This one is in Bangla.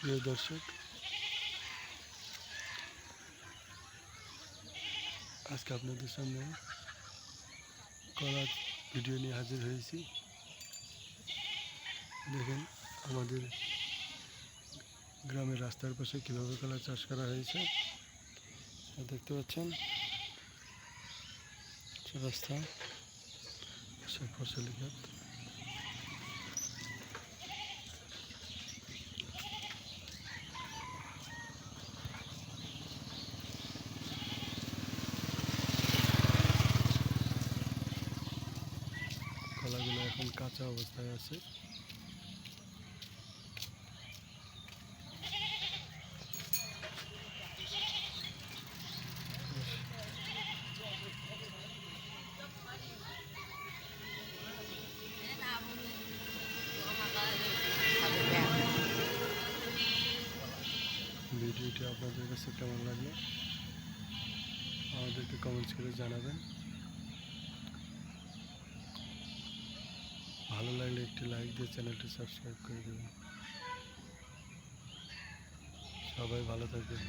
প্রিয় দর্শক, আজকে আপনাদের সামনে কলার ভিডিও নিয়ে হাজির হয়েছি। দেখেন আমাদের গ্রামের রাস্তার পাশে কীভাবে কলা চাষ করা হয়েছে দেখতে পাচ্ছেন। রাস্তা ফসলি খাত, কলাগুলো এখন কাঁচা অবস্থায় আছে। ভিডিওটি আপনাদের কাছে কেমন লাগলো আমাদেরকে কমেন্টস করে জানাবেন। ভালো লাগলে একটি লাইক দিয়ে চ্যানেলটি সাবস্ক্রাইব করে দেবেন। সবাই ভালো থাকবেন।